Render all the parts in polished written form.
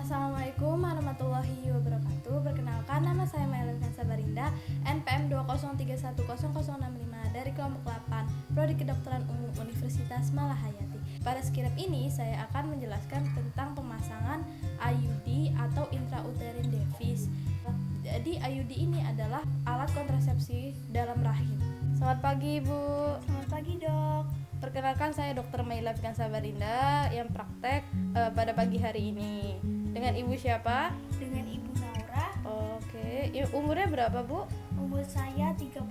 Assalamualaikum warahmatullahi wabarakatuh. Perkenalkan, nama saya Maila Sabarinda, NPM 203100065 dari kelompok 8, Prodi Kedokteran Umum Universitas Malahayati. Pada skilab ini saya akan menjelaskan tentang pemasangan IUD atau intrauterine device. Jadi IUD ini adalah alat kontrasepsi dalam rahim. Selamat pagi, Bu. Selamat pagi, Dok. Perkenalkan, saya Dr. Maila Sabarinda yang praktek pada pagi hari ini. Dengan Ibu siapa? Dengan Ibu Naura. Oke. Umurnya berapa, Bu? Umur saya 35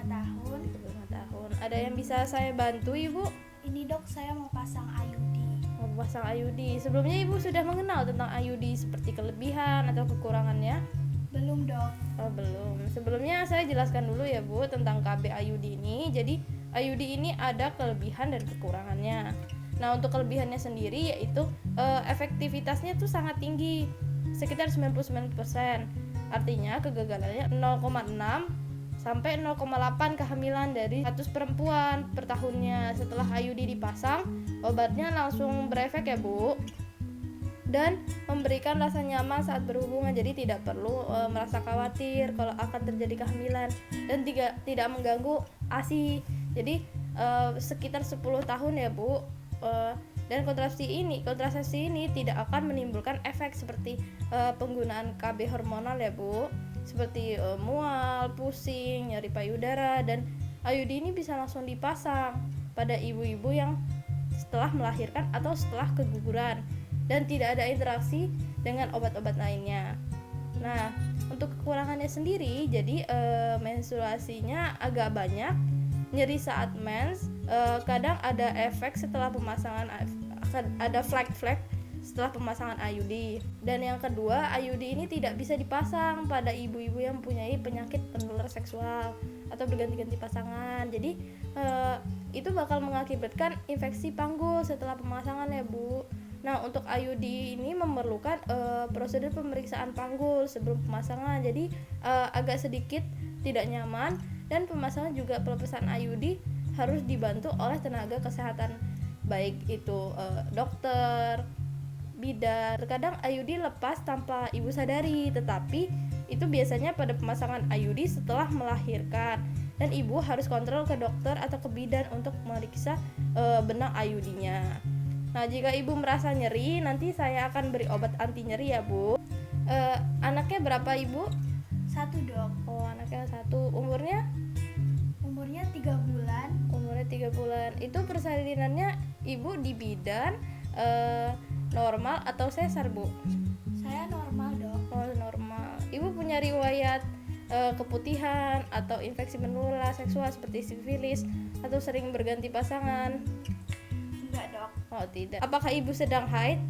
tahun. 35 tahun. Ada yang bisa saya bantu, Ibu? Ini, Dok, saya mau pasang IUD. Mau pasang IUD. Sebelumnya Ibu sudah mengenal tentang IUD seperti kelebihan atau kekurangannya? Belum, Dok. Oh, belum. Sebelumnya saya jelaskan dulu ya, Bu, tentang KB IUD ini. Jadi, IUD ini ada kelebihan dan kekurangannya. Nah, untuk kelebihannya sendiri yaitu efektivitasnya tuh sangat tinggi, sekitar 99%. Artinya kegagalannya 0,6 sampai 0,8 kehamilan dari 100 perempuan per tahunnya. Setelah IUD dipasang, obatnya langsung berefek ya, Bu. Dan memberikan rasa nyaman saat berhubungan, jadi tidak perlu merasa khawatir kalau akan terjadi kehamilan dan tidak mengganggu ASI. Jadi sekitar 10 tahun ya, Bu. Dan kontrasepsi ini tidak akan menimbulkan efek seperti penggunaan KB hormonal ya, Bu, seperti mual, pusing, nyeri payudara. Dan IUD ini bisa langsung dipasang pada ibu-ibu yang setelah melahirkan atau setelah keguguran dan tidak ada interaksi dengan obat-obat lainnya. Nah, untuk kekurangannya sendiri, jadi menstruasinya agak banyak, nyeri saat mens, kadang ada efek setelah pemasangan, ada flek-flek setelah pemasangan IUD. Dan yang kedua, IUD ini tidak bisa dipasang pada ibu-ibu yang mempunyai penyakit penular seksual atau berganti-ganti pasangan. Jadi itu bakal mengakibatkan infeksi panggul setelah pemasangan ya, Bu. Nah, untuk IUD ini memerlukan prosedur pemeriksaan panggul sebelum pemasangan. Jadi agak sedikit tidak nyaman, dan pemasangan juga pelepasan IUD harus dibantu oleh tenaga kesehatan, baik itu dokter, bidan. Terkadang IUD lepas tanpa ibu sadari, tetapi itu biasanya pada pemasangan IUD setelah melahirkan, dan ibu harus kontrol ke dokter atau ke bidan untuk memeriksa benang IUD-nya. Nah, jika ibu merasa nyeri, nanti saya akan beri obat anti nyeri ya, Bu. Anaknya berapa, Ibu? 1, Dok. Oh, anaknya 1. Umurnya 3 bulan. Umurnya 3 bulan. Itu persalinannya ibu di bidan normal atau sesar, Bu? Saya normal, Dok. Oh, normal. Ibu punya riwayat keputihan atau infeksi menular seksual seperti sifilis atau sering berganti pasangan? Enggak, Dok. Oh, tidak. Apakah ibu sedang haid?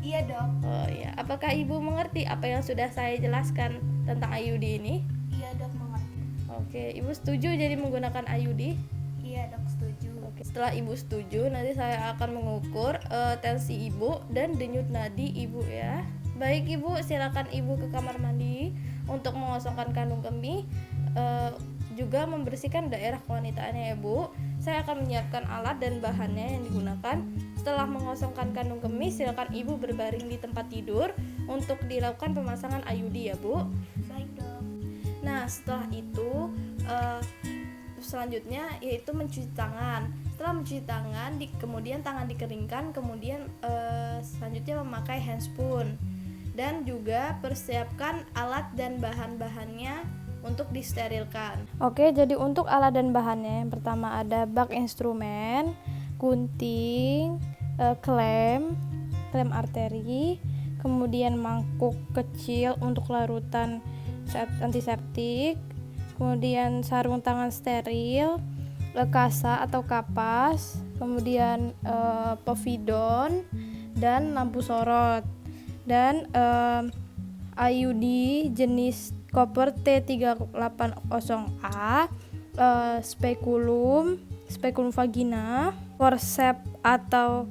Iya, Dok. Oh iya. Apakah ibu mengerti apa yang sudah saya jelaskan tentang IUD ini? Iya, Dok, mengerti. Oke, ibu setuju jadi menggunakan IUD? Iya, Dok, setuju. Oke. Setelah ibu setuju, nanti saya akan mengukur tensi ibu dan denyut nadi ibu ya. Baik, Ibu, silakan ibu ke kamar mandi untuk mengosongkan kandung kemih, juga membersihkan daerah kewanitaannya ya, Bu. Saya akan menyiapkan alat dan bahannya yang digunakan. Setelah mengosongkan kandung kemih, silakan ibu berbaring di tempat tidur untuk dilakukan pemasangan IUD ya, Bu. Baik, Dok. Nah, setelah itu selanjutnya yaitu mencuci tangan. Setelah mencuci tangan, kemudian tangan dikeringkan, kemudian selanjutnya memakai handspoon, dan juga persiapkan alat dan bahan-bahannya untuk disterilkan. Oke, jadi untuk alat dan bahannya, yang pertama ada bak instrumen, gunting, klem arteri, kemudian mangkuk kecil untuk larutan antiseptik, kemudian sarung tangan steril, kasa atau kapas, kemudian povidon dan lampu sorot, dan IUD jenis koper T380A, spekulum vagina, forceps atau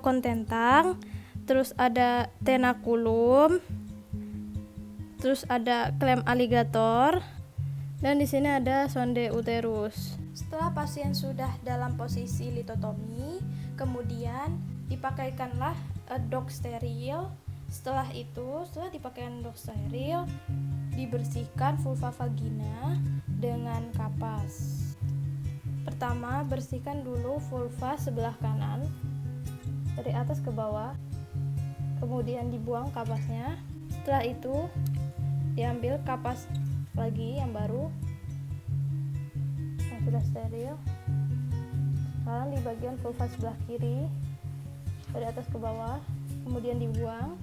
kontentang, terus ada tenakulum, terus ada klem aligator, dan di sini ada sonde uterus. Setelah pasien sudah dalam posisi litotomi, kemudian dipakaikanlah dok steril Setelah itu, setelah dipakaikan dok steril, dibersihkan vulva vagina dengan kapas. Pertama, bersihkan dulu vulva sebelah kanan dari atas ke bawah, kemudian dibuang kapasnya. Setelah itu diambil kapas lagi yang baru yang sudah steril. Sekarang di bagian vulva sebelah kiri dari atas ke bawah, kemudian dibuang.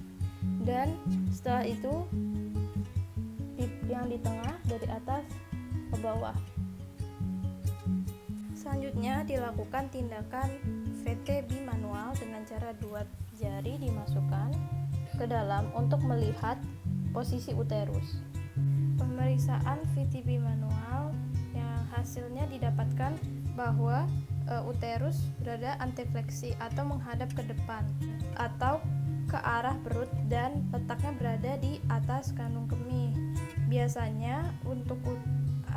Dan setelah itu yang di tengah dari atas ke bawah. Selanjutnya dilakukan tindakan VT bimanual dengan cara 2 jari dimasukkan ke dalam untuk melihat posisi uterus. Pemeriksaan VT bimanual yang hasilnya didapatkan bahwa uterus berada antifleksi atau menghadap ke depan atau ke arah perut dan letaknya berada di atas kandung kemih. Biasanya untuk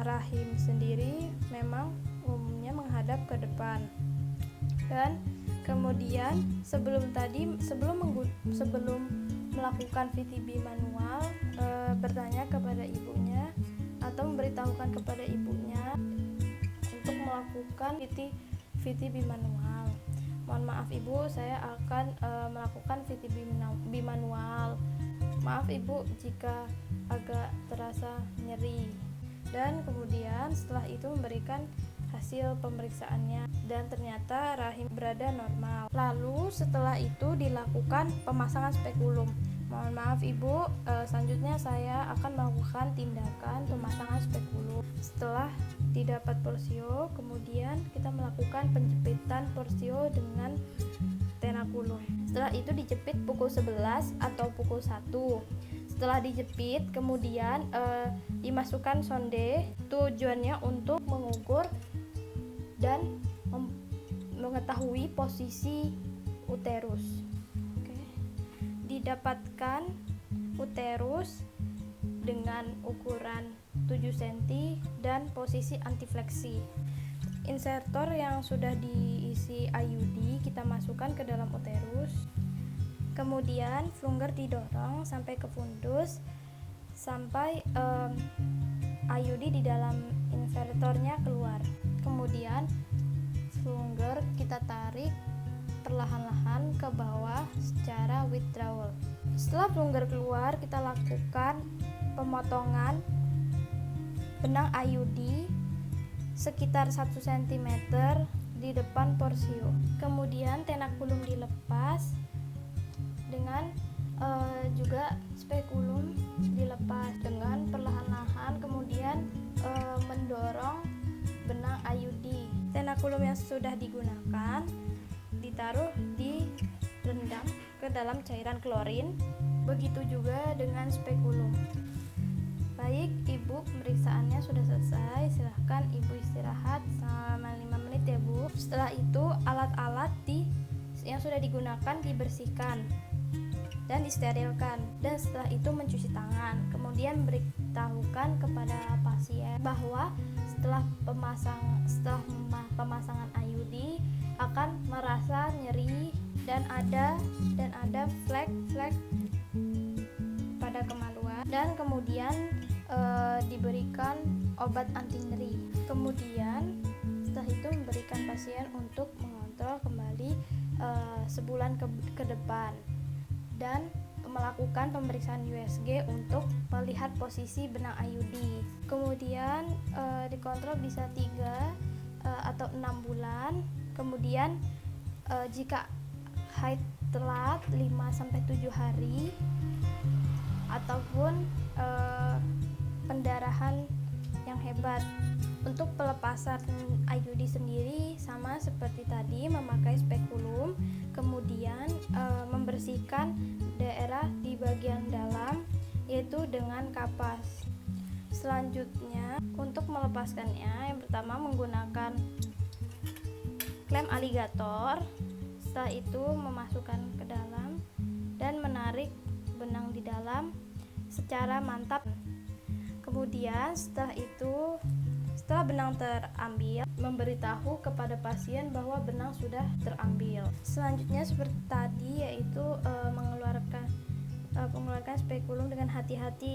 rahim sendiri memang umumnya menghadap ke depan. Dan kemudian sebelum melakukan VTB manual, bertanya kepada ibunya atau memberitahukan kepada ibunya untuk melakukan VTB manual. Mohon maaf ibu, saya akan melakukan VTB bimanual. Maaf ibu jika agak terasa nyeri. Dan kemudian setelah itu memberikan hasil pemeriksaannya dan ternyata rahim berada normal. Lalu setelah itu dilakukan pemasangan spekulum. Mohon maaf ibu, selanjutnya saya akan melakukan tindakan pemasangan spekulum. Setelah didapat porsio, kemudian kita melakukan penjepitan porsio dengan tenakulum. Setelah itu dijepit pukul 11 atau pukul 1. Setelah dijepit, kemudian dimasukkan sonde. Tujuannya untuk mengukur dan mengetahui posisi uterus. Oke. Didapatkan uterus dengan ukuran 7 cm dan posisi antifleksi. Insertor yang sudah diisi IUD kita masukkan ke dalam uterus. Kemudian plunger didorong sampai ke fundus sampai IUD di dalam insertornya keluar. Kemudian plunger kita tarik perlahan-lahan ke bawah secara withdrawal. Setelah plunger keluar, kita lakukan pemotongan benang IUD sekitar 1 cm di depan porsio. Kemudian tenakulum dilepas dengan juga spekulum dilepas dengan perlahan-lahan, kemudian mendorong benang IUD. Tenakulum yang sudah digunakan ditaruh direndam ke dalam cairan klorin. Begitu juga dengan spekulum. Baik, ibu, pemeriksaannya sudah selesai. Silahkan ibu istirahat selama 5 menit ya bu. Setelah itu alat-alat yang sudah digunakan dibersihkan dan disterilkan, dan setelah itu mencuci tangan. Kemudian beritahukan kepada pasien bahwa setelah pemasangan IUD akan merasa nyeri dan ada flek pada kemaluan, dan kemudian diberikan obat anti nyeri. Kemudian setelah itu memberikan pasien untuk mengontrol kembali sebulan ke depan dan melakukan pemeriksaan USG untuk melihat posisi benang IUD. Kemudian dikontrol bisa 3 atau 6 bulan. Kemudian jika haid telat 5-7 hari ataupun pendarahan yang hebat. Untuk pelepasan IUD sendiri sama seperti tadi, memakai spekulum, kemudian membersihkan daerah di bagian dalam yaitu dengan kapas. Selanjutnya untuk melepaskannya, yang pertama menggunakan klem aligator. Setelah itu memasukkan ke dalam dan menarik benang di dalam secara mantap. Kemudian setelah benang terambil, memberitahu kepada pasien bahwa benang sudah terambil. Selanjutnya seperti tadi, yaitu mengeluarkan mengeluarkan spekulum dengan hati-hati.